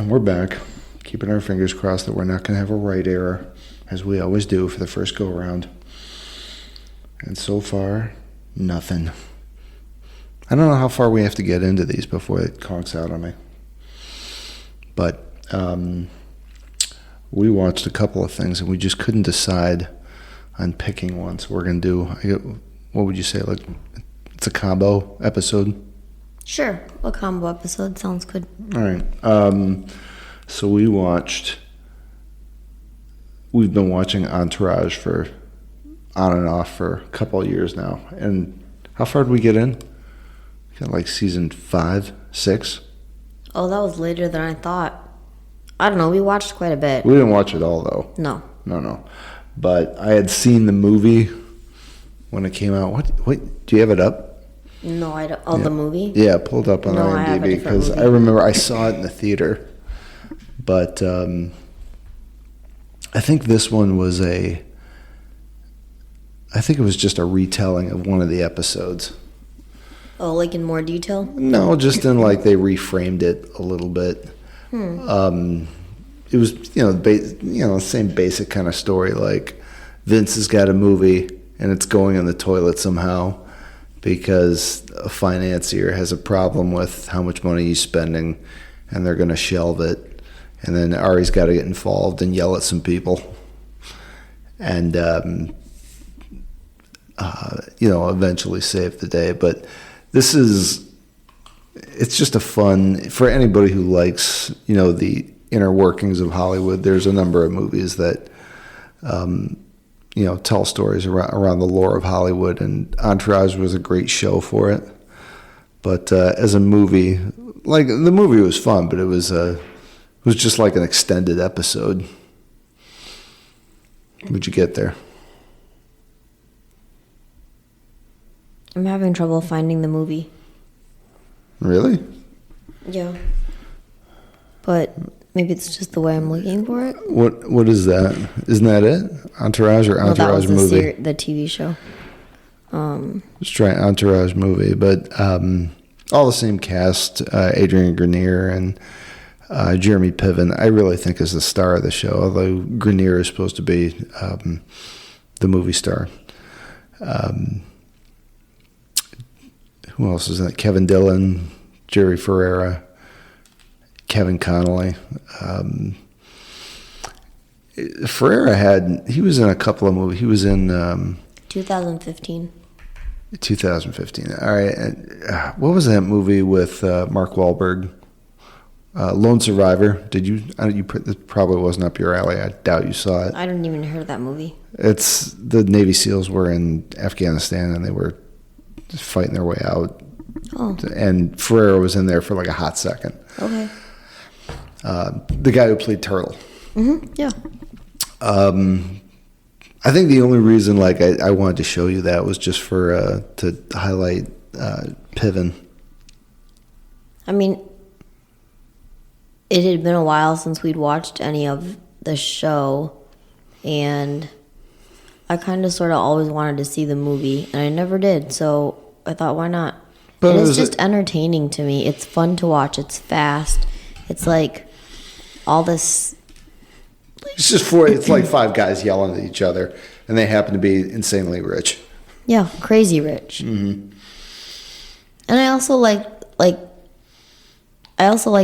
And we're back, keeping our fingers crossed that we're not going to have a right error, as we always do for the first go-around. And so far, nothing. I don't know how far we have to get into these before it conks out on me. But we watched a couple of things, and we just couldn't decide on picking one. So we're going to do, what would you say, like it's a combo episode? Sure, a combo episode sounds good. All right. So we've been watching Entourage for on and off for a couple of years now. And how far did we get in? Got like season 5, 6? Oh, that was later than I thought. I don't know, we watched quite a bit. We didn't watch it all, though. No. No. But I had seen the movie when it came out. What? Do you have it up? No, I don't. Oh, yeah. The movie? Yeah, pulled up on IMDb because I remember I saw it in the theater. But I think this one was I think it was just a retelling of one of the episodes. Oh, like in more detail? No, just in like they reframed it a little bit. It was the same basic kind of story. Like Vince has got a movie and it's going in the toilet somehow because a financier has a problem with how much money he's spending, and they're going to shelve it. And then Ari's got to get involved and yell at some people, and eventually save the day. But it's just a fun for anybody who likes the inner workings of Hollywood. There's a number of movies that tell stories around the lore of Hollywood, and Entourage was a great show for it. But as a movie, like the movie was fun, but it was just like an extended episode. What'd you get there? I'm having trouble finding the movie. Really? Yeah. But maybe it's just the way I'm looking for it. What is that? Isn't that it? Entourage or Entourage movie? The TV show. Let's try Entourage movie, but all the same cast: Adrian Grenier and Jeremy Piven. I really think is the star of the show, although Grenier is supposed to be the movie star. Who else is that? Kevin Dillon, Jerry Ferrera, Kevin Connolly. Ferrera he was in a couple of movies. He was in 2015. 2015. All right. What was that movie with Mark Wahlberg? Lone Survivor. It probably wasn't up your alley. I doubt you saw it. I didn't even hear that movie. It's the Navy SEALs were in Afghanistan and they were fighting their way out. Oh. And Ferrera was in there for like a hot second. Okay. The guy who played Turtle. Mm-hmm. Yeah. I think the only reason I wanted to show you that was just for to highlight Piven. I mean, it had been a while since we'd watched any of the show, and I kind of sort of always wanted to see the movie, and I never did, so I thought, why not? But it's just entertaining to me. It's fun to watch. It's fast. It's like all this... It's like 5 guys yelling at each other, and they happen to be insanely rich. Yeah, crazy rich. Mm-hmm. And I also like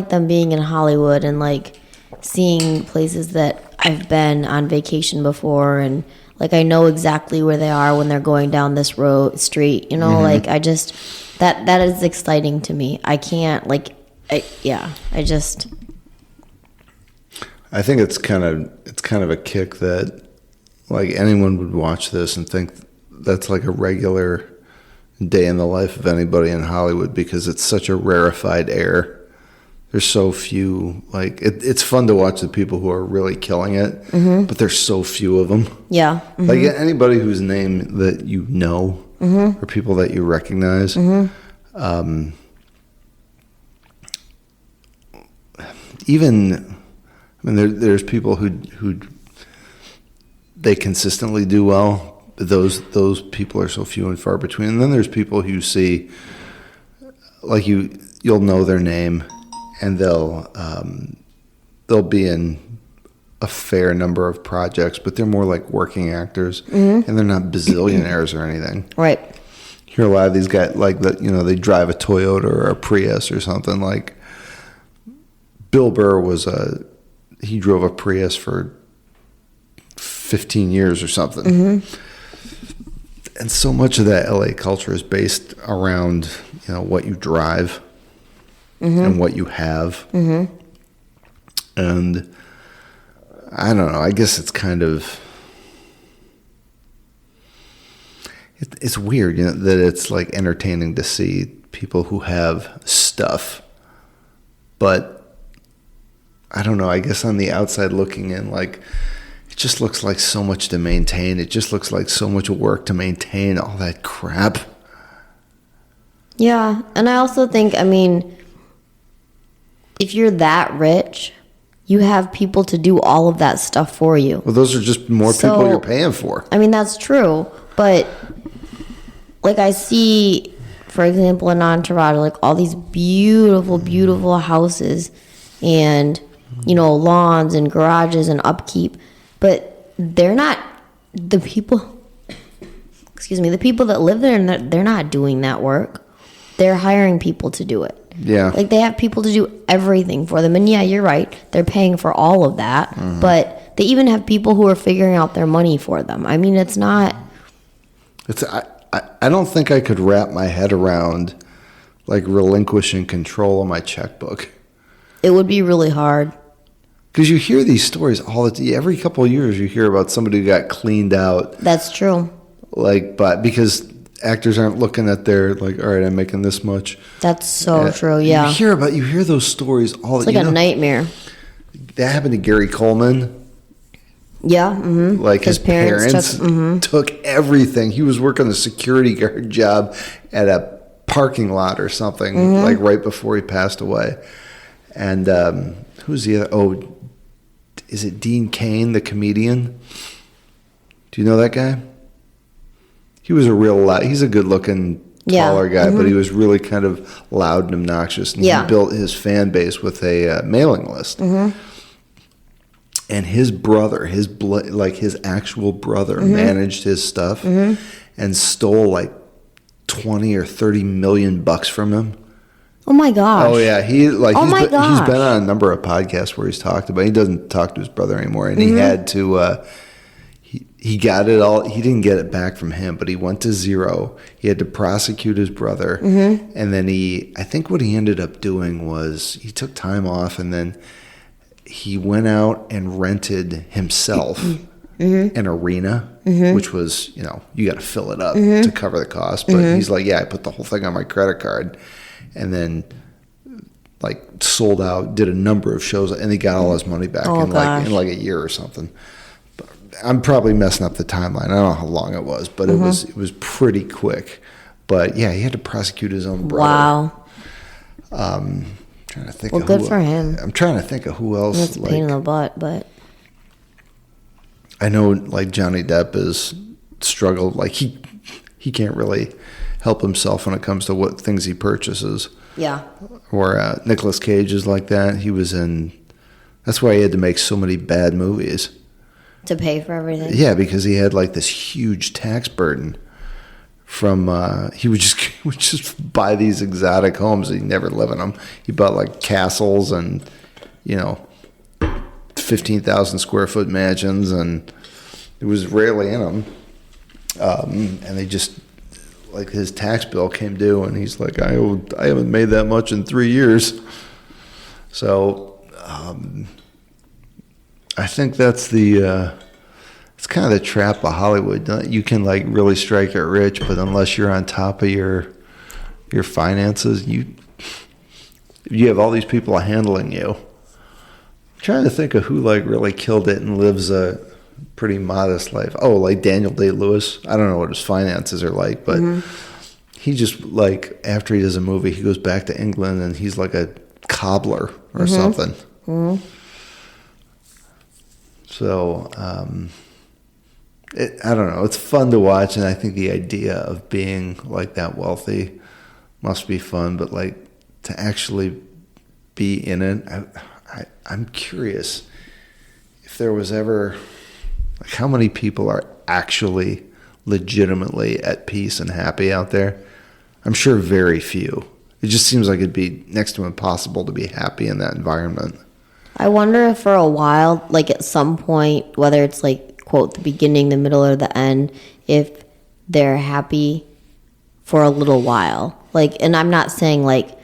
them being in Hollywood and like seeing places that I've been on vacation before, and like I know exactly where they are when they're going down this street. Mm-hmm. Like I just that is exciting to me. I can't I think it's kind of a kick that like anyone would watch this and think that's like a regular day in the life of anybody in Hollywood, because it's such a rarefied air. There's so few, like it's fun to watch the people who are really killing it, mm-hmm. but there's so few of them. Yeah. Mm-hmm. Like anybody whose name that you know, mm-hmm. or people that you recognize. Mm-hmm. There's people who they consistently do well, but those people are so few and far between. And then there's people who you see, like you'll know their name, and they'll they'll be in a fair number of projects, but they're more like working actors, and they're not bazillionaires or anything. Right. You hear a lot of these guys like that. They drive a Toyota or a Prius or something. Like Bill Burr he drove a Prius for 15 years or something. And so much of that LA culture is based around, what you drive and what you have. And I don't know, I guess it's kind of, it's weird, that it's like entertaining to see people who have stuff. But I don't know, I guess on the outside looking in, like, it just looks like so much to maintain. It just looks like so much work to maintain all that crap. Yeah, and I also think, if you're that rich, you have people to do all of that stuff for you. Well, those are just more people you're paying for. That's true, but like I see, for example, in Entourage, like all these beautiful, beautiful houses and, lawns and garages and upkeep, but they're not the people, the people that live there, they're not doing that work. They're hiring people to do it. Yeah. Like, they have people to do everything for them. And yeah, you're right. They're paying for all of that. But they even have people who are figuring out their money for them. It's not... I don't think I could wrap my head around, like, relinquishing control of my checkbook. It would be really hard. Because you hear these stories every couple of years you hear about somebody who got cleaned out. That's true. But because actors aren't looking at their, like, all right, I'm making this much. That's so true, yeah. You hear those stories all the time. It's like a nightmare. That happened to Gary Coleman. Yeah, Like, his parents took everything. He was working a security guard job at a parking lot or something, like right before he passed away. And who's the other? Oh, is it Dean Cain, the comedian? Do you know that guy? He was he's a good-looking, taller guy, but he was really kind of loud and obnoxious. And he built his fan base with a mailing list. And his brother, his actual brother, managed his stuff and stole like 20 or 30 million bucks from him. Oh my gosh! Oh yeah, he's been on a number of podcasts where he's talked about. He doesn't talk to his brother anymore, and he had to. He got it all. He didn't get it back from him, but he went to zero. He had to prosecute his brother, and then I think what he ended up doing was he took time off, and then he went out and rented himself an arena, which was, you got to fill it up to cover the cost. But he's like, I put the whole thing on my credit card, and then like sold out, did a number of shows, and he got all his money back in like a year or something. But I'm probably messing up the timeline. I don't know how long it was, but it was pretty quick. But yeah, he had to prosecute his own brother. Wow. Trying to think. Well, good for him. I'm trying to think of who else. It's a pain in the butt, but I know, like, Johnny Depp has struggled. Like, he can't really help himself when it comes to what things he purchases. Yeah. Or Nicolas Cage is like that. He was in. That's why he had to make so many bad movies. To pay for everything. Yeah, because he had like this huge tax burden. From he would just buy these exotic homes. He'd never live in them. He bought like castles and 15,000 square foot mansions, and it was rarely in them. And they just, like, his tax bill came due, and he's like, I haven't made that much in 3 years. So I think that's it's kind of the trap of Hollywood. You can, like, really strike it rich, but unless you're on top of your finances, you have all these people handling you. I'm trying to think of who, like, really killed it and lives a pretty modest life. Oh, like Daniel Day-Lewis. I don't know what his finances are like, but he just, like, after he does a movie, he goes back to England and he's like a cobbler or something. So, I don't know. It's fun to watch, and I think the idea of being like that wealthy must be fun. But, like, to actually be in it, I'm curious if there was ever, like, how many people are actually legitimately at peace and happy out there? I'm sure very few. It just seems like it'd be next to impossible to be happy in that environment. I wonder if for a while, like at some point, whether it's like, quote, the beginning, the middle, or the end, if they're happy for a little while. Like, and I'm not saying like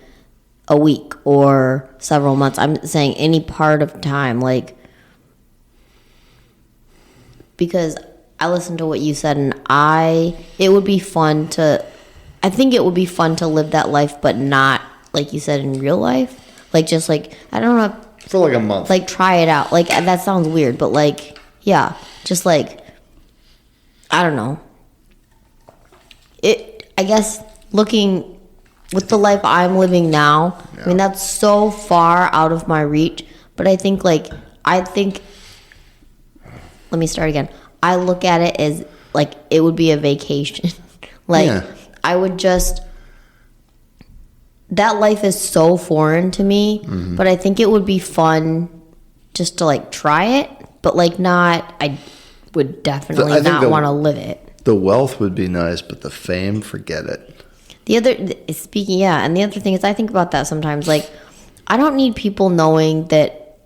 a week or several months. I'm saying any part of time, like, because I listened to what you said, and I think it would be fun to live that life, but not, like you said, in real life. Like, just like, I don't know. For like a month. Like, try it out. Like, that sounds weird, but like, yeah, just like, I don't know. I guess looking with the life I'm living now, yeah. I mean, that's so far out of my reach, but I think, let me start again. I look at it as, like, it would be a vacation. Like, yeah. I would just, that life is so foreign to me, mm-hmm. but I think it would be fun just to, like, try it, but, like, I would definitely not want to live it. The wealth would be nice, but the fame, forget it. And the other thing is, I think about that sometimes. Like, I don't need people knowing that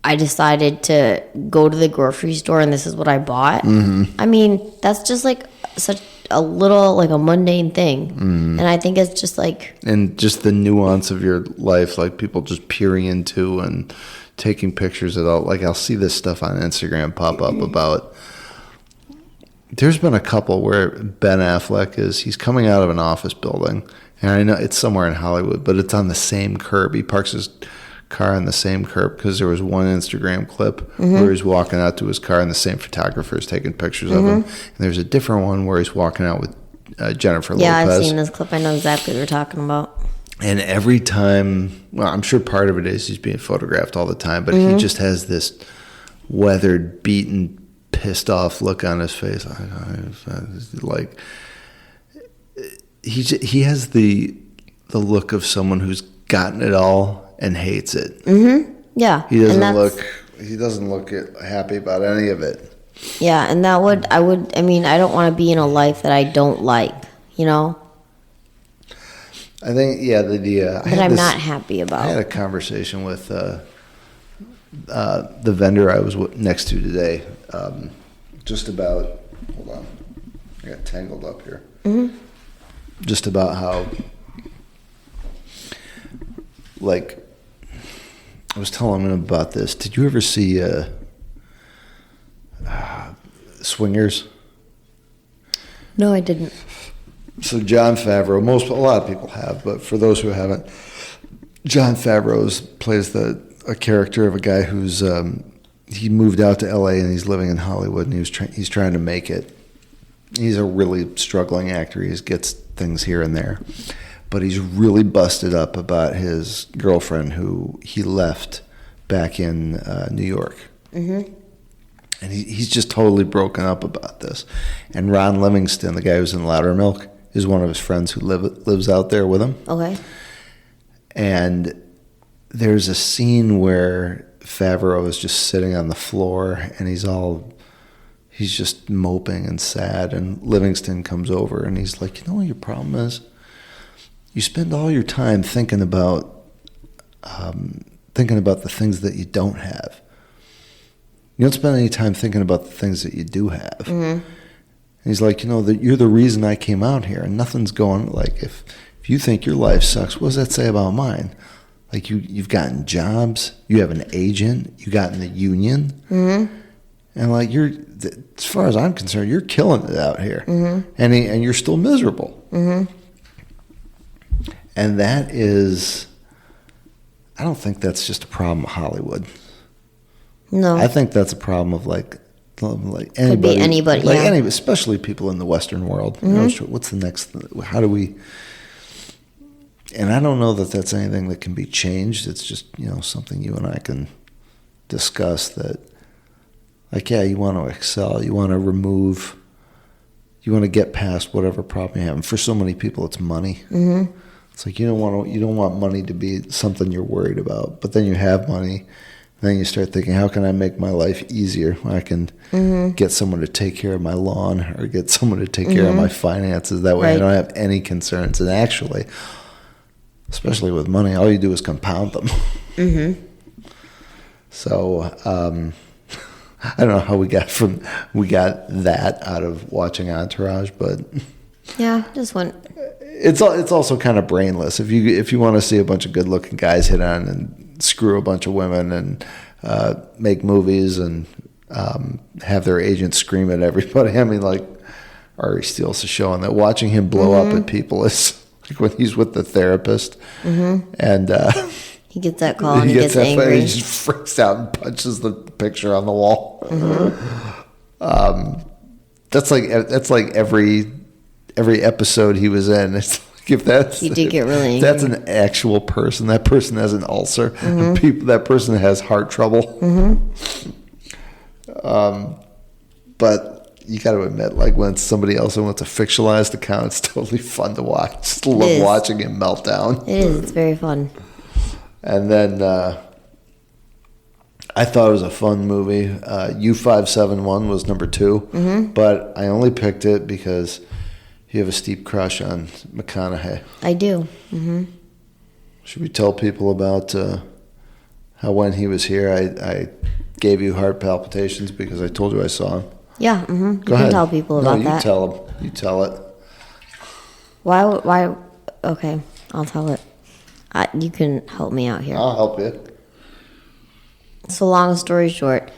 I decided to go to the grocery store and this is what I bought. Mm-hmm. I mean, that's just like such a little, like, a mundane thing. Mm-hmm. And I think it's just like... And just the nuance of your life, like people just peering into and taking pictures of all. Like, I'll see this stuff on Instagram pop up about... There's been a couple where Ben Affleck he's coming out of an office building, and I know it's somewhere in Hollywood, but it's on the same curb. He parks his car on the same curb because there was one Instagram clip mm-hmm. where he's walking out to his car and the same photographer is taking pictures mm-hmm. of him. And there's a different one where he's walking out with Jennifer Lopez. Yeah, I've seen this clip. I know exactly what you're talking about. And every time, well, I'm sure part of it is he's being photographed all the time, but mm-hmm. he just has this weathered, beaten, pissed off look on his face. Like, he has the look of someone who's gotten it all and hates it. Mm-hmm. Yeah. He doesn't look happy about any of it. Yeah, and I don't want to be in a life that I don't like, you know? I think, yeah, that I'm not happy about. I had a conversation with the vendor I was next to today, just about, hold on, I got tangled up here. Mm-hmm. Just about how, like, I was telling him about this. Did you ever see Swingers? No, I didn't. So Jon Favreau, a lot of people have, but for those who haven't, Jon Favreau plays a character of a guy who's he moved out to L.A. and he's living in Hollywood, and he's trying to make it. He's a really struggling actor. He gets things here and there, but he's really busted up about his girlfriend who he left back in New York. Mm-hmm. And he's just totally broken up about this. And Ron Livingston, the guy who's in Loudermilk, is one of his friends who lives out there with him. Okay. And there's a scene where Favreau is just sitting on the floor and he's just moping and sad, and Livingston comes over and he's like, you know what your problem is? You spend all your time thinking about the things that you don't have. You don't spend any time thinking about the things that you do have. Mm-hmm. And he's like, you're the reason I came out here, and nothing's going, like, if you think your life sucks, what does that say about mine? Like, you've gotten jobs, you have an agent, you got in the union, mm-hmm. and like, as far as I'm concerned, you're killing it out here, mm-hmm. and you're still miserable. Mm-hmm. And that is, I don't think that's just a problem of Hollywood. No, I think that's a problem of like anybody, could be anybody, like yeah. Especially people in the Western world. Mm-hmm. What's the next? How do we? And I don't know that that's anything that can be changed. It's just, something you and I can discuss that, like, yeah, you want to excel. You want to get past whatever problem you have. And for so many people, it's money. Mm-hmm. It's like you don't want money to be something you're worried about. But then you have money, and then you start thinking, how can I make my life easier? I can get someone to take care of my lawn, or get someone to take care of my finances. That way, I don't have any concerns. And actually, especially with money, all you do is compound them. So I don't know how we got that out of watching Entourage, but yeah, just went. It's also kind of brainless. If you want to see a bunch of good looking guys hit on and screw a bunch of women and make movies and have their agents scream at everybody. I mean, like Ari Steele's showing that watching him blow up at people is like when he's with the therapist and he gets that call and he gets angry. And he just freaks out and punches the picture on the wall. That's like every episode he was in. It's like if that's he did get really angry. That's an actual person. That person has an ulcer. That person has heart trouble. But you got to admit, like when it's somebody else who wants a fictionalized account, it's totally fun to watch. Just love watching him melt down. It is. It's very fun. And then I thought it was a fun movie. U-571 was number 2, but I only picked it because you have a steep crush on Mcconaughey. I do. Should we tell people about how when he was here, I gave you heart palpitations because I told you I saw him? Yeah. Go you ahead. Can tell people about that. No, you tell them. You tell it. Why? Okay, I'll tell it. You can help me out here. I'll help you. So long story short,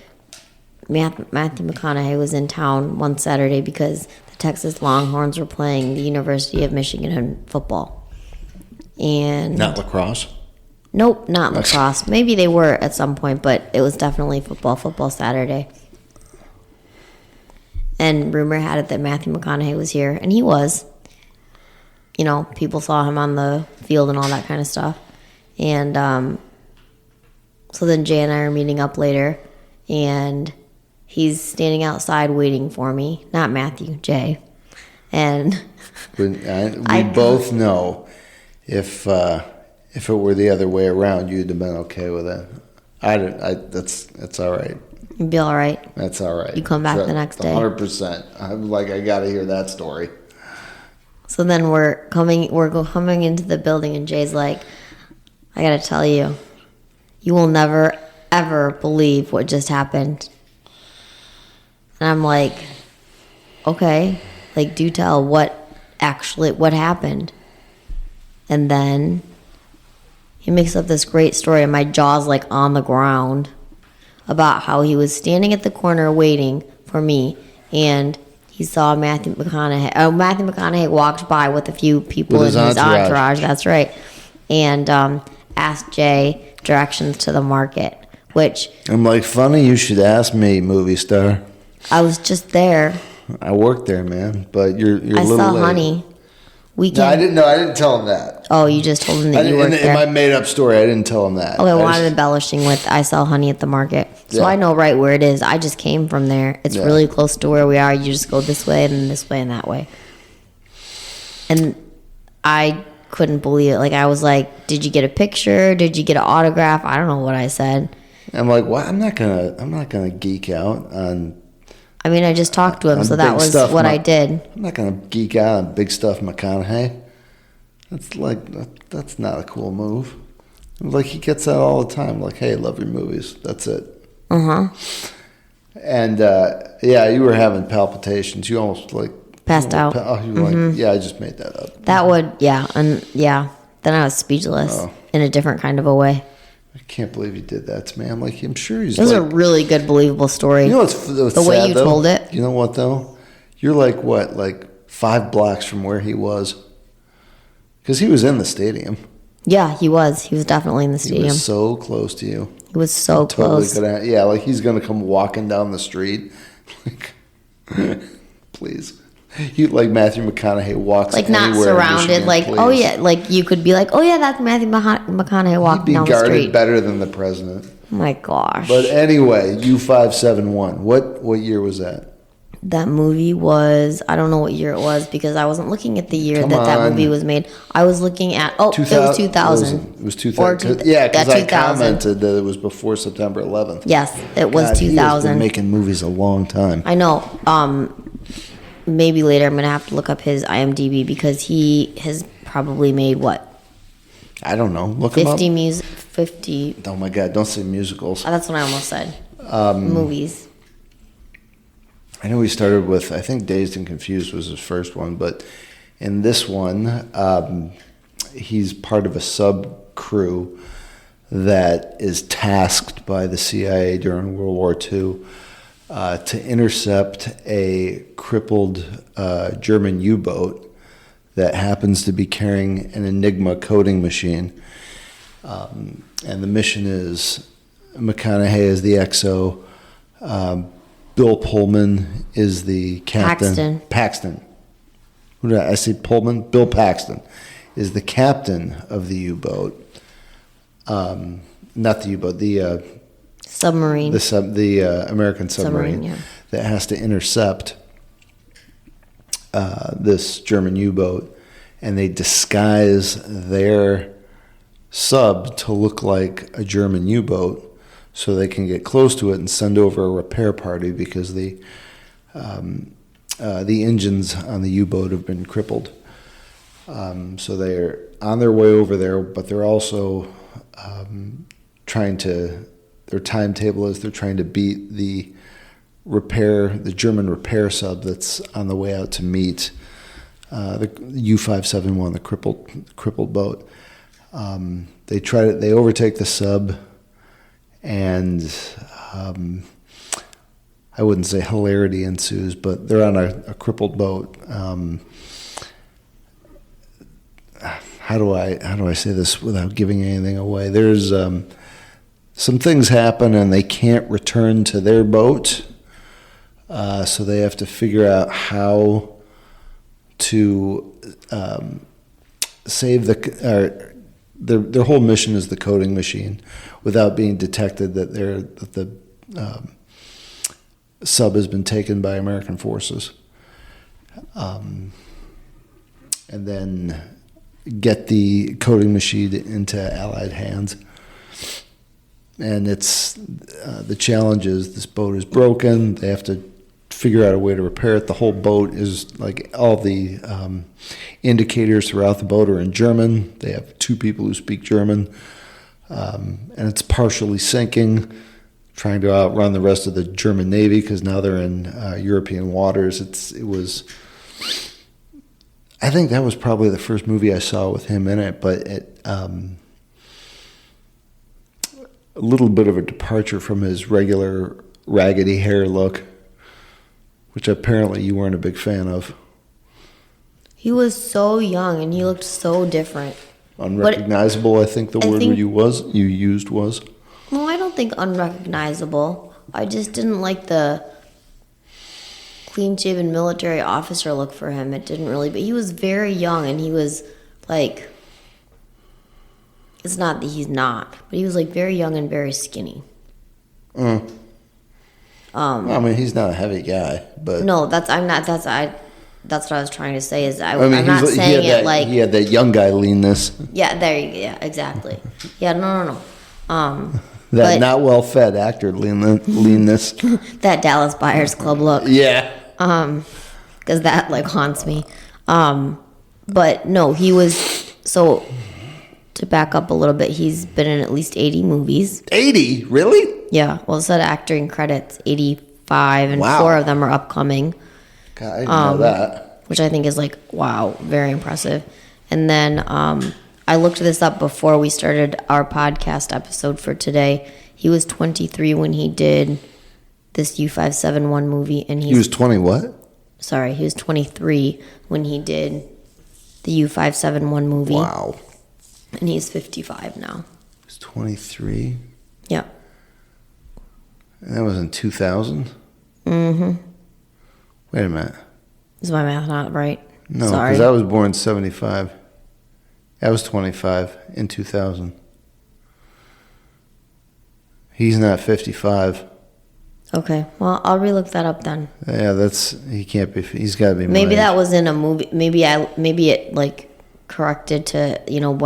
Matthew McConaughey was in town one Saturday because the Texas Longhorns were playing the University of Michigan in football. And Not lacrosse? Nope, not lacrosse. Maybe they were at some point, but it was definitely football Saturday. And rumor had it that Matthew McConaughey was here, and he was. You know, people saw him on the field and all that kind of stuff. And so then Jay and I are meeting up later, and he's standing outside waiting for me. Not Matthew, Jay. And we both know if it were the other way around, you'd have been okay with it. That's all right. You'd be all right. That's all right. You come back the next day. 100%. I'm like, I got to hear that story. So then we're coming into the building, and Jay's like, I gotta tell you, you will never, ever believe what just happened. And I'm like, okay, like, do tell what happened. And then he makes up this great story, and my jaw's like on the ground about how he was standing at the corner waiting for me, and he saw Matthew McConaughey. Matthew McConaughey walked by with a few people in his entourage. That's right. And asked Jay directions to the market, which... I'm like, funny you should ask me, movie star. I was just there. I worked there, man, but you're a little late. I saw Honey. No, I didn't tell him that. Oh, you just told him that you worked there? In my made-up story, I didn't tell him that. Okay, well, I'm embellishing with I sell honey at the market. So I know right where it is. I just came from there. It's really close to where we are. You just go this way and then this way and that way. And I couldn't believe it. Like, I was like, did you get a picture? Did you get an autograph? I don't know what I said. I'm like, what? I'm not gonna geek out on... I mean, I just talked to him, so that was what I did. I'm not going to geek out on big stuff McConaughey. That's not a cool move. Like, he gets that all the time. Like, hey, I love your movies. That's it. And, you were having palpitations. You almost, like... Passed out. You were like, yeah, I just made that up. That would, yeah. Then I was speechless in a different kind of a way. I can't believe you did that to me. I'm like, I'm sure he's. It was a really good, believable story. You know what's the sad, way you told it. You know what though? You're like what, like 5 blocks from where he was, because he was in the stadium. Yeah, he was. He was definitely in the stadium. He was so close to you. He was so close. Like he's gonna come walking down the street. Like, please. You like Matthew McConaughey walks like not surrounded, like please. Oh yeah, like you could be like, oh yeah, that's Matthew McConaughey walking down the street. He'd be guarded better than the president. Oh my gosh. But anyway, U-571. What year was that? that movie was, I don't know what year it was because I wasn't looking at the year that movie was made. I was looking at, it was 2000. It was 2000. Yeah, because I commented that it was before September 11th. Yes, it was 2000. He has been making movies a long time. I know. Maybe later I'm going to have to look up his IMDb because he has probably made what? I don't know. Look him up. 50. Oh my God, don't say musicals. That's what I almost said. Movies. I know he started with, I think Dazed and Confused was his first one, but in this one, he's part of a sub crew that is tasked by the CIA during World War II to intercept a crippled German U-boat that happens to be carrying an Enigma coding machine. And the mission is Mcconaughey is the XO, Bill Pullman is the captain. Paxton. Who did I say? Pullman? Bill Paxton is the captain of the U-boat. Not the U-boat, the submarine. The American submarine yeah. that has to intercept this German U-boat, and they disguise their sub to look like a German U-boat so they can get close to it and send over a repair party because the engines on the U-boat have been crippled. So they're on their way over there, but they're also their timetable is they're trying to beat the German repair sub that's on the way out to meet the U-571, the crippled boat. They overtake the sub, and I wouldn't say hilarity ensues, but they're on a crippled boat. How do I say this without giving anything away? There's some things happen, and they can't return to their boat, so they have to figure out how to save their whole mission is the coding machine, without being detected that the sub has been taken by American forces, and then get the coding machine into Allied hands. And it's the challenge is this boat is broken. They have to figure out a way to repair it. The whole boat is like all the indicators throughout the boat are in German. They have two people who speak German, and it's partially sinking, trying to outrun the rest of the German Navy because now they're in European waters. I think that was probably the first movie I saw with him in it, but a little bit of a departure from his regular raggedy hair look, which apparently you weren't a big fan of. He was so young and he looked so different. Unrecognizable, I think the word you used was. No, I don't think unrecognizable. I just didn't like the clean-shaven military officer look for him. It didn't really, but he was very young and he was like, it's not that he's not, but he was like very young and very skinny. I mean, he's not a heavy guy, but no, that's what I was trying to say. Is I'm not saying it like he had that young guy leanness. Yeah, there you go. Yeah, exactly. Yeah, no. That not well fed actor leanness. That Dallas Buyers Club look. Yeah. Because that like haunts me. But no, he was so. To back up a little bit, he's been in at least 80 movies. 80? Really? Yeah. Well, it said acting credits 85, and 4 of them are upcoming. God, I didn't know that. Which I think is like, wow, very impressive. And then I looked this up before we started our podcast episode for today. He was 23 when he did this U-571 movie. And he was 20 what? Sorry, he was 23 when he did the U-571 movie. Wow. And he's 55 now. He's 23? Yeah. And that was in 2000? Mm-hmm. Wait a minute. Is my math not right? No, because I was born in 75. I was 25 in 2000. He's not 55. Okay, well, I'll relook that up then. Yeah, he can't be. He's got to be. Maybe that was in a movie. Maybe it like corrected to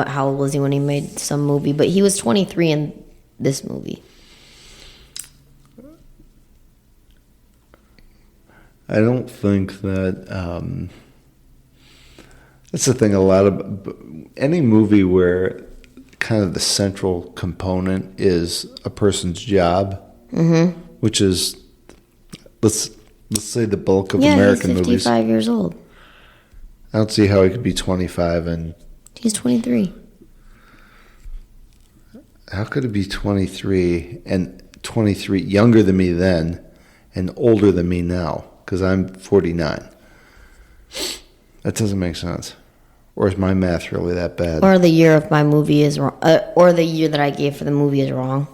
how old was he when he made some movie? But he was 23 in this movie. I don't think that. That's the thing. A lot of any movie where kind of the central component is a person's job, which is let's say the bulk of American movies. Yeah, he's 55 years old. I don't see how he could be 25 and. He's 23. How could it be 23 and 23 younger than me then, and older than me now? Because I'm 49. That doesn't make sense. Or is my math really that bad? Or the year of my movie is wrong. Or the year that I gave for the movie is wrong.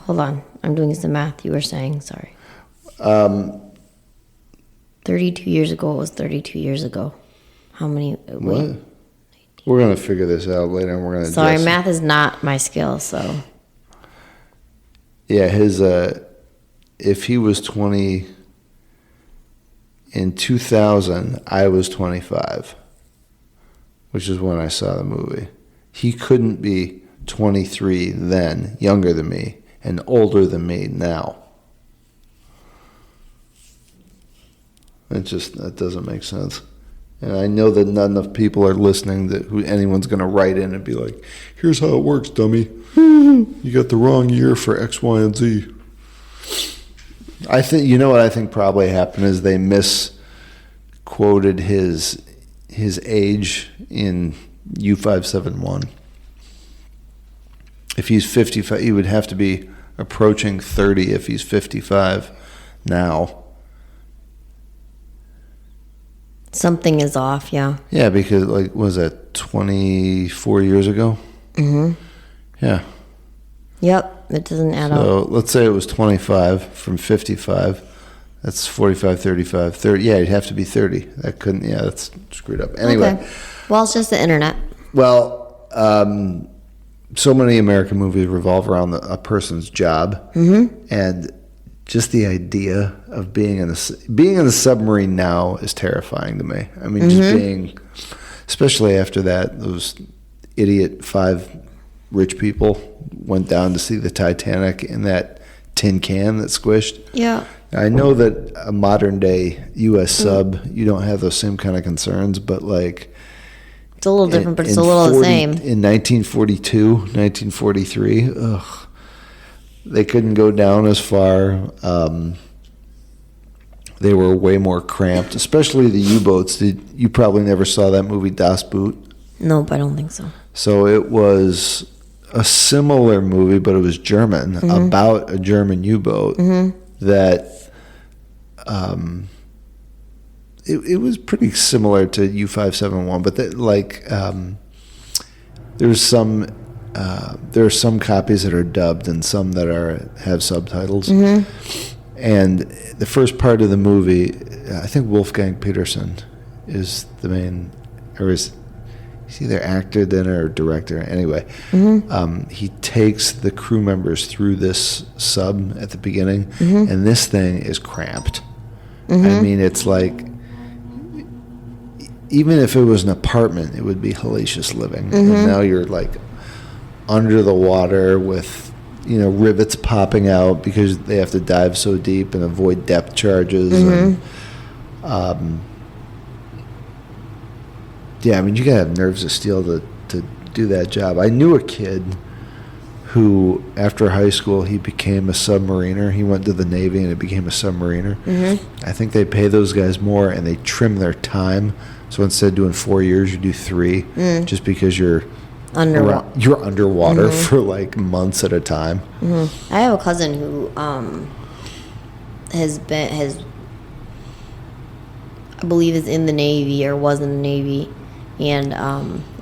Hold on. I'm doing some math you were saying. Sorry. 32 years ago. It was 32 years ago. How many? What? We're going to figure this out later. And we're going to. Sorry, math is not my skill, so. Yeah, if he was 20 in 2000, I was 25. Which is when I saw the movie. He couldn't be 23 then, younger than me, and older than me now. That doesn't make sense. And I know that not enough people are listening who anyone's going to write in and be like, here's how it works, dummy. You got the wrong year for X, Y, and Z. I think, what I think probably happened is they misquoted his age in U-571. If he's 55, he would have to be approaching 30 if he's 55 now. Something is off, yeah. Yeah, because, was that 24 years ago? Mm-hmm. Yeah. Yep, it doesn't add up. So let's say it was 25 from 55. That's 45, 35, 30. Yeah, you'd have to be 30. That's screwed up. Anyway. Okay. Well, it's just the internet. Well, so many American movies revolve around a person's job. Mm-hmm. And just the idea of being in a submarine now is terrifying to me. I mean, just being, especially after those idiot 5 rich people went down to see the Titanic in that tin can that squished. Yeah. I know that a modern day U.S. sub, you don't have those same kind of concerns, but it's a little different, but it's a little the same. In 1942, 1943, they couldn't go down as far. They were way more cramped, especially the U-boats. You probably never saw that movie Das Boot. Nope, I don't think so. So it was a similar movie, but it was German, about a German U-boat that it was pretty similar to U-571, but there are some copies that are dubbed and some that have subtitles. And the first part of the movie, I think Wolfgang Petersen is the main, or is either actor then or director. Anyway, he takes the crew members through this sub at the beginning, and this thing is cramped. I mean, it's like, even if it was an apartment, it would be hellacious living. And now you're under the water with, rivets popping out because they have to dive so deep and avoid depth charges. And, yeah, I mean, you gotta have nerves of steel to do that job. I knew a kid who, after high school, he became a submariner. He went to the Navy and he became a submariner. I think they pay those guys more and they trim their time. So instead of doing 4 years, you do 3, just because you're underwater for months at a time. I have a cousin who has I believe is in the Navy or was in the Navy and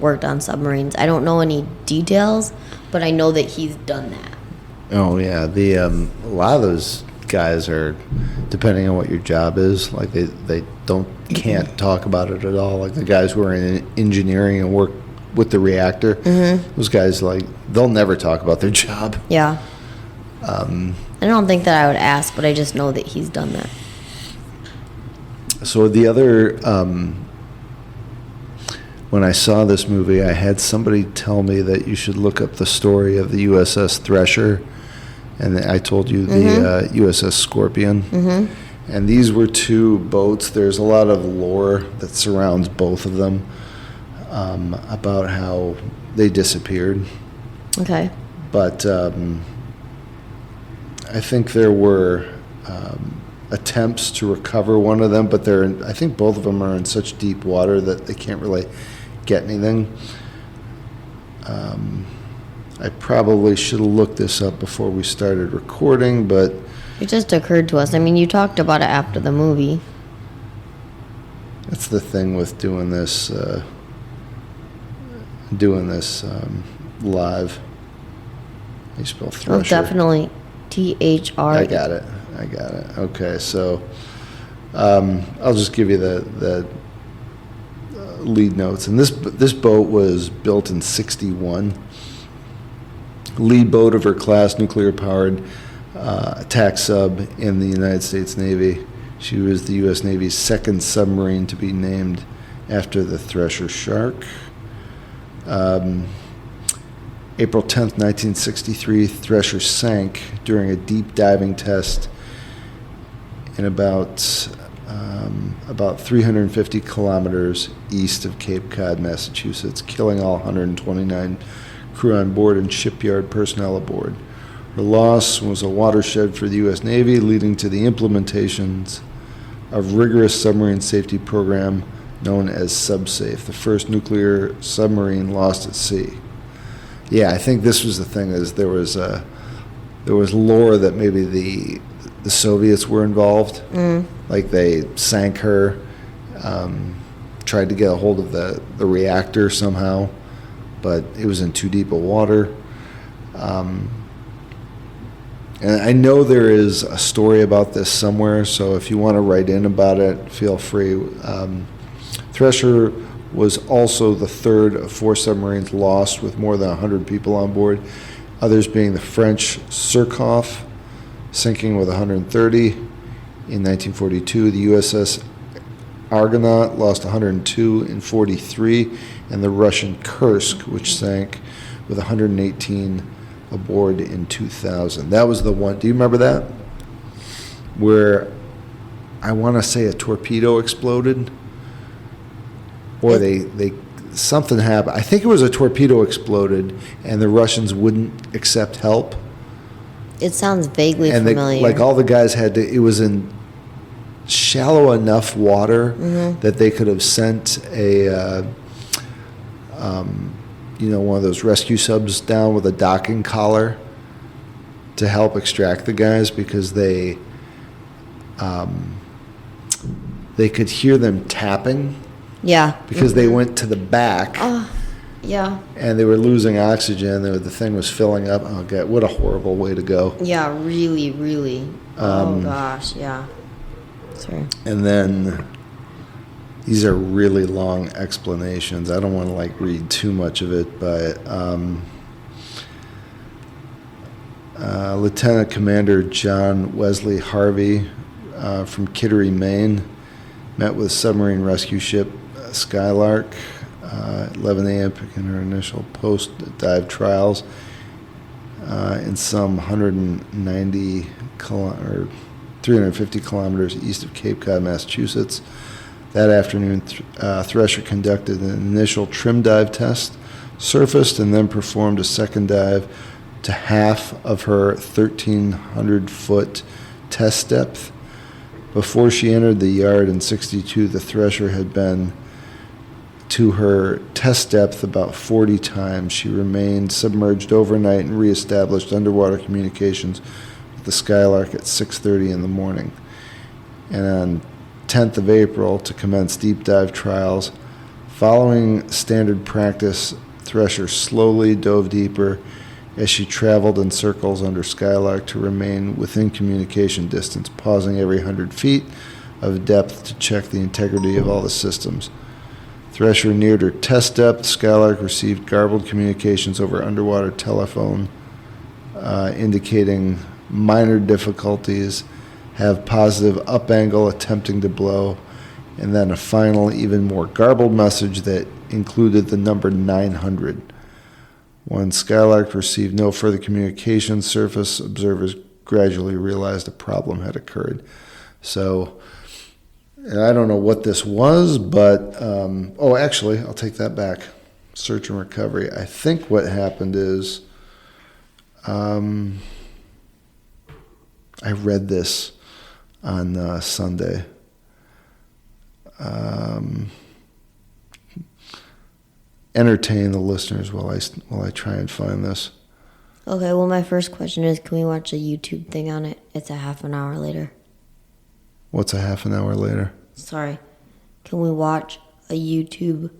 worked on submarines. I don't know any details, but I know that he's done that. Oh yeah, a lot of those guys are, depending on what your job is, they can't talk about it at all. Like the guys who are in engineering and work with the reactor, those guys they'll never talk about their job. Yeah. I don't think that I would ask, but I just know that he's done that. So the other, when I saw this movie, I had somebody tell me that you should look up the story of the U.S.S. Thresher, and I told you the U.S.S. Scorpion. Mm-hmm. And these were two boats. There's a lot of lore that surrounds both of them about how they disappeared. Okay. But I think there were attempts to recover one of them, but I think both of them are in such deep water that they can't really get anything. I probably should have looked this up before we started recording, but it just occurred to us. I mean, you talked about it after the movie. That's the thing with doing this live. You spell Thresher. Oh, definitely THR. I got it. Okay, so I'll just give you the lead notes. And this boat was built in '61. Lead boat of her class, nuclear-powered attack sub in the United States Navy. She was the U.S. Navy's second submarine to be named after the Thresher shark. April 10th, 1963, Thresher sank during a deep diving test in about 350 kilometers east of Cape Cod, Massachusetts, killing all 129 crew on board and shipyard personnel aboard. Her loss was a watershed for the U.S. Navy, leading to the implementations of rigorous submarine safety program known as SubSafe, the first nuclear submarine lost at sea. Yeah, I think this was the thing, is there was lore that maybe the Soviets were involved. Like they sank her, tried to get a hold of the reactor somehow, but it was in too deep of water. And I know there is a story about this somewhere, so if you want to write in about it, feel free. Thresher was also the third of 4 submarines lost with more than 100 people on board, others being the French Surcouf, sinking with 130. In 1942, the U.S.S. Argonaut lost 102 in 43, and the Russian Kursk, which sank with 118 aboard in 2000. That was the one. Do you remember that? Where I want to say a torpedo exploded, or they something happened. I think it was a torpedo exploded, and the Russians wouldn't accept help. It sounds vaguely and familiar. Like all the guys had to. It was in shallow enough water that they could have sent a. One of those rescue subs down with a docking collar to help extract the guys, because they could hear them tapping. Yeah. Because they went to the back. Yeah. And they were losing oxygen. The thing was filling up. Oh, God, what a horrible way to go. Yeah, really, really. Oh, gosh, yeah. Sorry. And then these are really long explanations. I don't want to read too much of it, but Lieutenant Commander John Wesley Harvey from Kittery, Maine, met with submarine rescue ship Skylark 11 a.m. picking her initial post-dive trials in some 350 kilometers east of Cape Cod, Massachusetts. That afternoon, Thresher conducted an initial trim dive test, surfaced, and then performed a second dive to half of her 1,300-foot test depth. Before she entered the yard in 62, the Thresher had been to her test depth about 40 times. She remained submerged overnight and reestablished underwater communications with the Skylark at 6:30 in the morning. And on 10th of April to commence deep dive trials. Following standard practice, Thresher slowly dove deeper as she traveled in circles under Skylark to remain within communication distance, pausing every 100 feet of depth to check the integrity of all the systems. Thresher neared her test depth. Skylark received garbled communications over underwater telephone, indicating minor difficulties, have positive up angle attempting to blow, and then a final, even more garbled message that included the number 900. When Skylark received no further communication, surface observers gradually realized a problem had occurred. So, and I don't know what this was, but, actually, I'll take that back. Search and recovery. I think what happened is, I read this on Sunday. Entertain the listeners while I try and find this. Okay, well, my first question is, can we watch a YouTube thing on it? It's a half an hour later. What's a half an hour later? Sorry. Can we watch a YouTube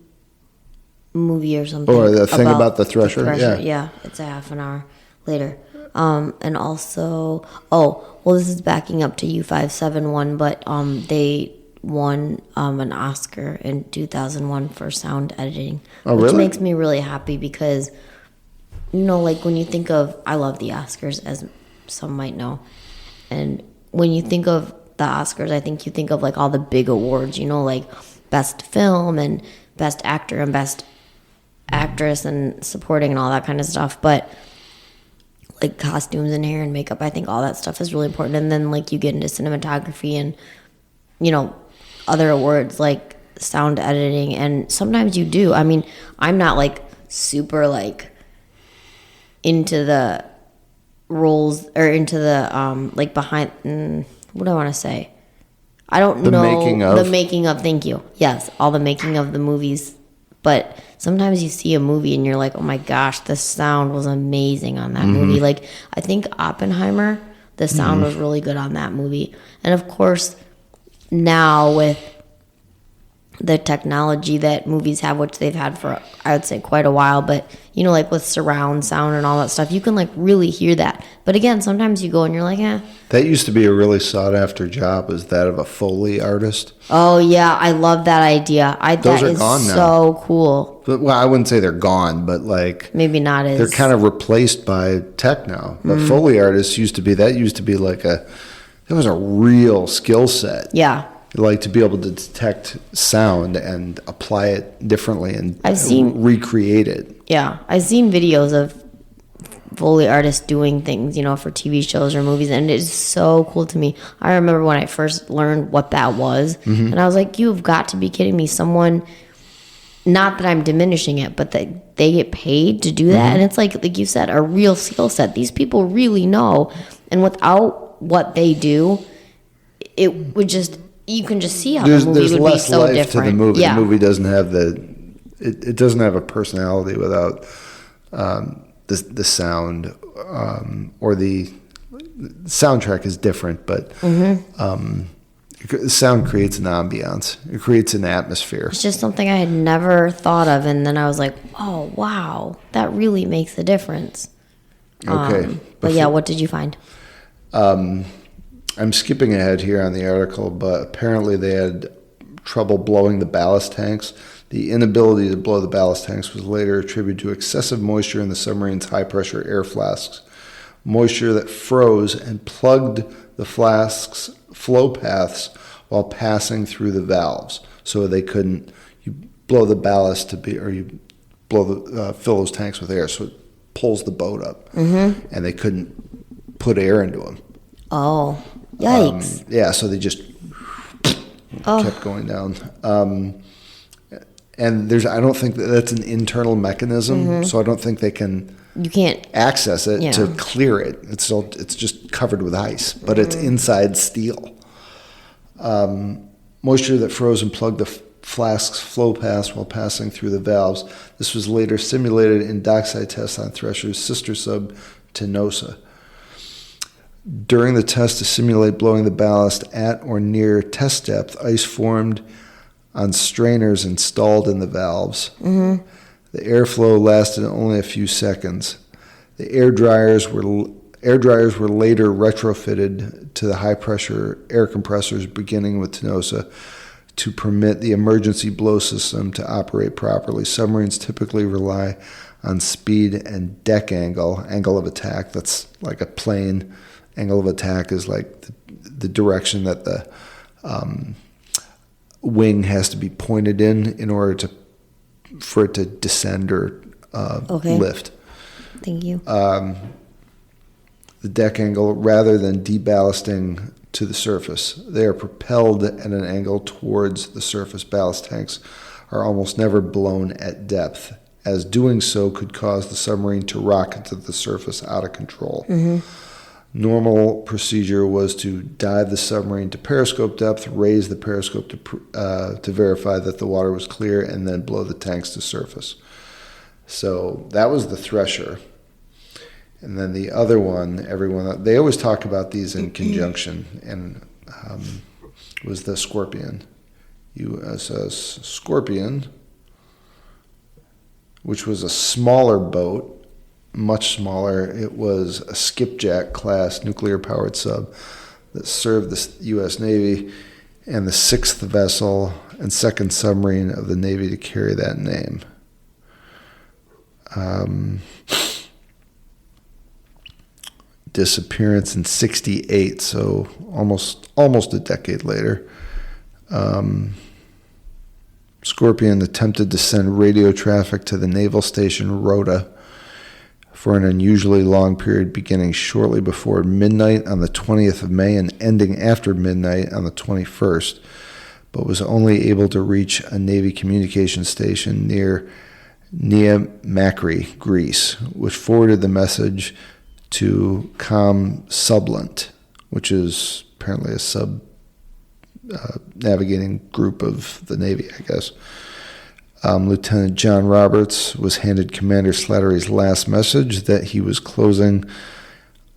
movie or something? Or the thing about the Thresher? Yeah, it's a half an hour later. And also, this is backing up to U-571, but they won an Oscar in 2001 for sound editing. Oh, really? Which makes me really happy because, like when you think of, I love the Oscars, as some might know. And when you think of the Oscars, I think you think of like all the big awards, like best film and best actor and best actress and supporting and all that kind of stuff. But like costumes and hair and makeup, I think all that stuff is really important. And then like you get into cinematography and, other awards like sound editing. And sometimes you do. I mean, I'm not like super like into the roles or into the like behind, what do I want to say? I don't know. The making of, thank you. Yes, all the making of the movies. But sometimes you see a movie and you're like, oh my gosh, the sound was amazing on that movie. Like, I think Oppenheimer, the sound was really good on that movie. And of course, now with the technology that movies have, which they've had for, I would say, quite a while, but, like with surround sound and all that stuff, you can like really hear that. But again, sometimes you go and you're like, eh. That used to be a really sought after job, was that of a Foley artist. Oh yeah, I love that idea. Those are gone now. So cool. But, well, I wouldn't say they're gone, but like maybe not as they're kind of replaced by tech now. But Foley artists used to be like it was a real skill set. Yeah. Like to be able to detect sound and apply it differently and recreate it. Yeah, I've seen videos of Foley artists doing things, for TV shows or movies, and it's so cool to me. I remember when I first learned what that was, and I was like, you've got to be kidding me. Someone, not that I'm diminishing it, but that they get paid to do that, and it's like you said, a real skill set. These people really know, and without what they do, it would just, you can just see how the movie would be so different. There's less life to the movie. Yeah. The movie doesn't have it doesn't have a personality without the sound, or the soundtrack is different, but sound creates an ambiance. It creates an atmosphere. It's just something I had never thought of, and then I was like, oh, wow, that really makes a difference. Okay. But yeah, what did you find? I'm skipping ahead here on the article, but apparently they had trouble blowing the ballast tanks. The inability to blow the ballast tanks was later attributed to excessive moisture in the submarine's high-pressure air flasks, moisture that froze and plugged the flasks' flow paths while passing through the valves. So they couldn't, you blow the ballast you fill those tanks with air, so it pulls the boat up, and they couldn't put air into them. Oh, yikes. So they just kept going down. And I don't think that's an internal mechanism, so I don't think you can't access it to clear it. It's just covered with ice, but it's inside steel. Moisture that froze and plugged the flask's flow paths while passing through the valves. This was later simulated in dockside tests on Thresher's sister sub, Tenosa. During the test to simulate blowing the ballast at or near test depth, ice formed on strainers installed in the valves. The airflow lasted only a few seconds. The air dryers were later retrofitted to the high-pressure air compressors beginning with Tenosa to permit the emergency blow system to operate properly. Submarines typically rely on speed and deck angle of attack. That's like a plane angle of attack is like the direction that the wing has to be pointed in order for it to descend or lift. Thank you. The deck angle, rather than deballasting to the surface, they are propelled at an angle towards the surface. Ballast tanks are almost never blown at depth, as doing so could cause the submarine to rock into the surface out of control. Normal procedure was to dive the submarine to periscope depth, raise the periscope to verify that the water was clear, and then blow the tanks to surface. So that was the Thresher. And then the other one, they always talk about these in conjunction, and was the Scorpion, U.S.S. Scorpion, which was a smaller boat, much smaller. It was a skipjack class nuclear-powered sub that served the U.S. Navy, and the sixth vessel and second submarine of the Navy to carry that name. Disappearance in 1968, so almost a decade later. Scorpion attempted to send radio traffic to the naval station Rota for an unusually long period beginning shortly before midnight on the 20th of May and ending after midnight on the 21st, but was only able to reach a Navy communication station near Mcconaughey, Greece, which forwarded the message to Sublant, which is apparently a navigating group of the Navy, I guess. Lieutenant John Roberts was handed Commander Slattery's last message that he was closing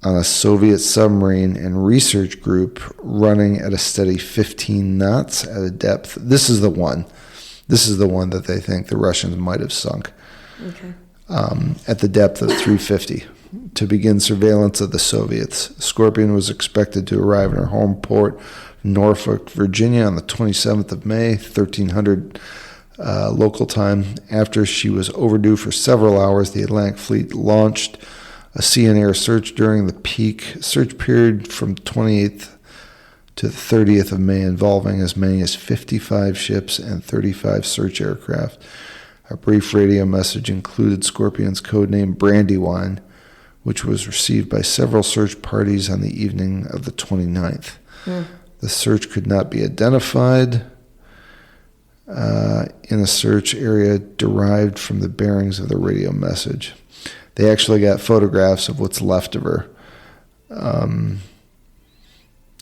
on a Soviet submarine and research group running at a steady 15 knots at a depth. This is the one that they think the Russians might have sunk. Okay. At the depth of 350 to begin surveillance of the Soviets. Scorpion was expected to arrive in her home port, Norfolk, Virginia, on the 27th of May, 1300 local time. After she was overdue for several hours, the Atlantic Fleet launched a sea and air search during the peak search period from 28th to the 30th of May, involving as many as 55 ships and 35 search aircraft. A brief radio message included Scorpion's codename Brandywine, which was received by several search parties on the evening of the 29th. The search could not be identified in a search area derived from the bearings of the radio message. They actually got photographs of what's left of her. And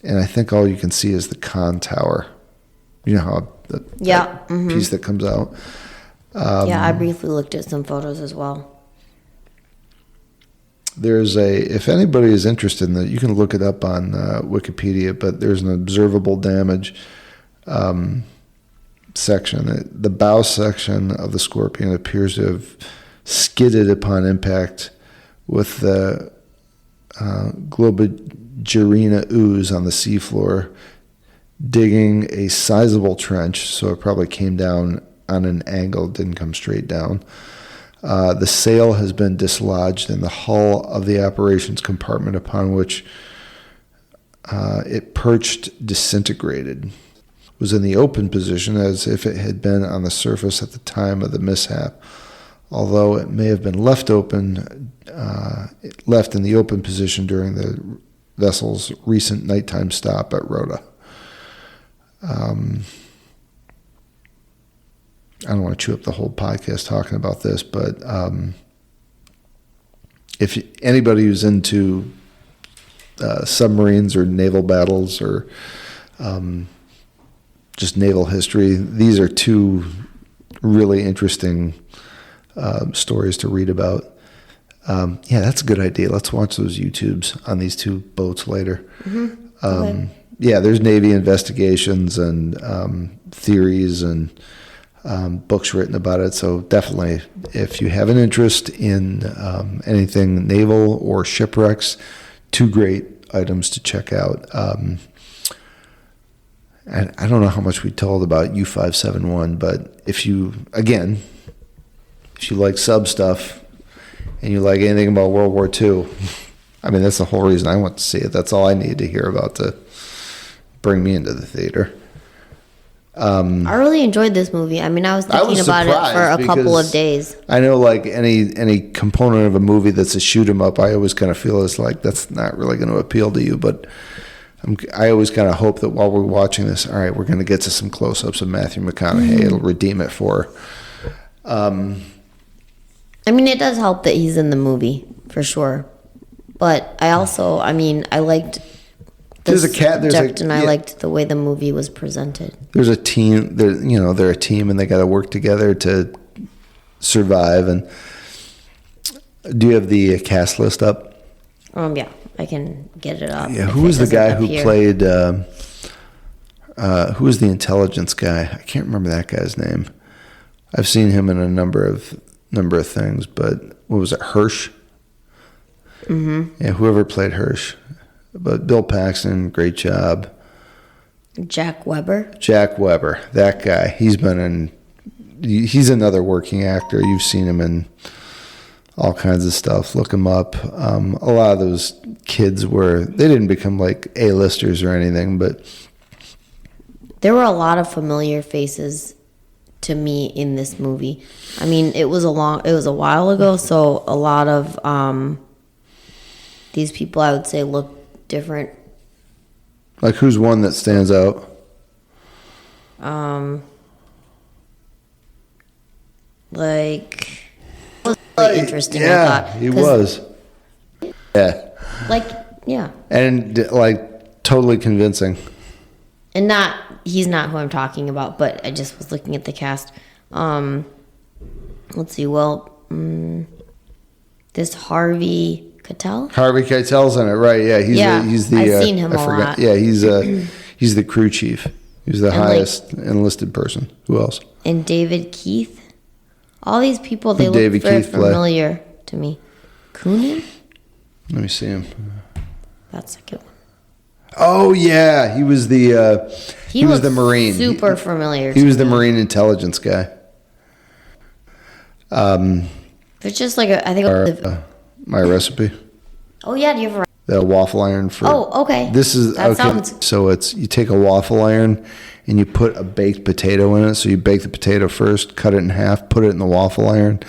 I think all you can see is the con tower. You know how that piece that comes out. I briefly looked at some photos as well. If anybody is interested in that, you can look it up on Wikipedia, but there's an observable damage section. The bow section of the Scorpion appears to have skidded upon impact with the Globigerina ooze on the seafloor, digging a sizable trench, so it probably came down on an angle, didn't come straight down. The sail has been dislodged and the hull of the operations compartment upon which it perched disintegrated. Was in the open position as if it had been on the surface at the time of the mishap. Although it may have been left in the open position during the vessel's recent nighttime stop at Rota. I don't want to chew up the whole podcast talking about this, but if anybody who's into submarines or naval battles or just naval history, these are two really interesting stories to read about. That's a good idea. Let's watch those YouTubes on these two boats later. Okay. There's Navy investigations and theories and books written about it. So definitely, if you have an interest in anything naval or shipwrecks, two great items to check out. And I don't know how much we told about U-571, but if you like sub stuff and you like anything about World War II, I mean, that's the whole reason I went to see it. That's all I needed to hear about to bring me into the theater. I really enjoyed this movie. I mean, I was thinking about it for a couple of days. I know, like, any component of a movie that's a shoot 'em up, I always kind of feel is like that's not really going to appeal to you. But I always kind of hope that while we're watching this, all right, we're going to get to some close-ups of Matthew McConaughey. It'll redeem it for her. I mean, it does help that he's in the movie, for sure. But I also, I liked the subject, and I liked the way the movie was presented. There's a team. They're a team, and they got to work together to survive. And do you have the cast list up? Yeah, I can get it up. Yeah, who was the guy who played? Who was the intelligence guy? I can't remember that guy's name. I've seen him in a number of things, but what was it? Hirsch. Mm-hmm. Yeah, whoever played Hirsch. But Bill Paxton, great job. Jack Weber, that guy. He's another working actor. You've seen him in all kinds of stuff. Look him up. A lot of those kids they didn't become like A-listers or anything, but there were a lot of familiar faces to me in this movie. I mean, it was a while ago, so a lot of these people, I would say, look different. Like, who's one that stands out? Like, it was really interesting. Yeah, I thought, he was. Yeah. Like, yeah. And like totally convincing. And he's not who I'm talking about, but I just was looking at the cast. Let's see. Well, this Harvey Keitel. Harvey Keitel's in it, right? Yeah, he's the. I've seen him a lot. Yeah, he's the crew chief. He's the highest enlisted person. Who else? And David Keith. All these people, they look very familiar to me. Coonan? Let me see him. That second one. Oh yeah, he was the. He was the Marine. Super familiar. He was the Marine intelligence guy. It's just like I think. My recipe. Oh yeah, do you have the waffle iron for? Oh, okay. This is that okay. Sounds... So you take a waffle iron and you put a baked potato in it. So you bake the potato first, cut it in half, put it in the waffle iron,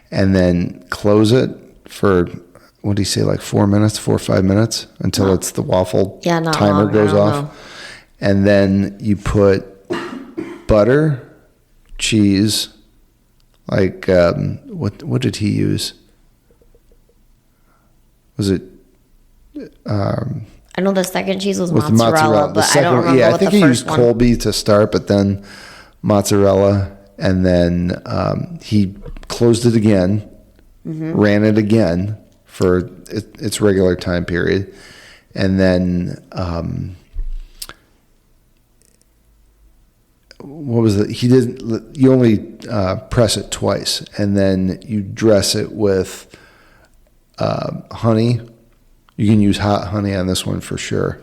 and then close it for what do you say, like 4 or 5 minutes until it's the waffle timer long, goes off, and then you put butter, cheese, like what did he use? Was it? I know the second cheese was mozzarella, but I don't remember I think he used Colby to start, but then mozzarella, and then he closed it again, ran it again for its regular time period, and then what was it? He didn't. You only press it twice, and then you dress it with honey. You can use hot honey on this one for sure.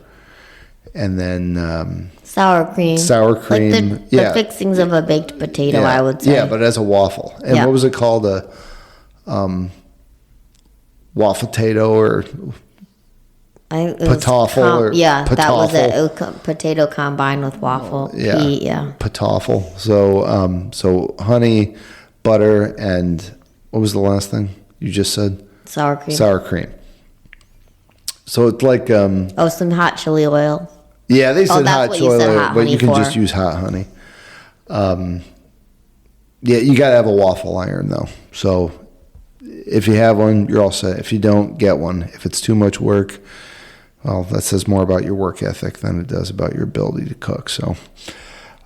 And then sour cream. Like the fixings of a baked potato, I would say. Yeah, but as a waffle. And what was it called? A waffle-tato or patoffle? That was it. It was potato combined with waffle. Patoffle. So honey, butter, and what was the last thing you just said? Sour cream. So it's like some hot chili oil. Yeah, they said hot chili oil, but you can just use hot honey. You got to have a waffle iron though. So if you have one, you're all set. If you don't, get one. If it's too much work, well, that says more about your work ethic than it does about your ability to cook. So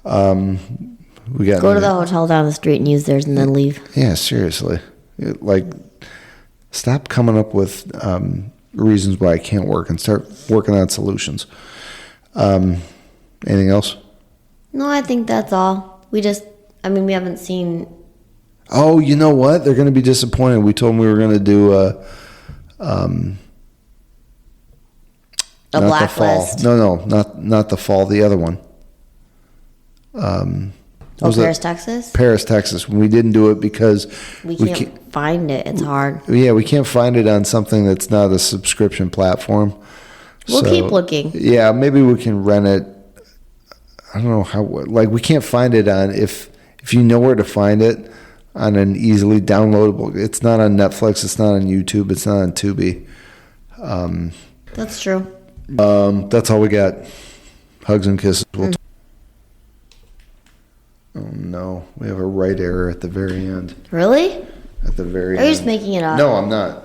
we got go to the hotel down the street and use theirs and then leave. Yeah, seriously. Stop coming up with reasons why I can't work and start working on solutions. Anything else? No, I think that's all. We haven't seen. Oh, you know what? They're going to be disappointed. We told them we were going to do a Blacklist. No, not the fall. The other one. Oh, Paris, Texas? Paris, Texas. We didn't do it because we can't find it. It's hard. Yeah, we can't find it on something that's not a subscription platform. We'll keep looking. Yeah, maybe we can rent it. I don't know how. Like, we can't find it on if you know where to find it on an easily downloadable. It's not on Netflix. It's not on YouTube. It's not on Tubi. That's true. That's all we got. Hugs and kisses. Oh no, we have a right error at the very end. Really? At the very end. Are you just making it up? No, I'm not.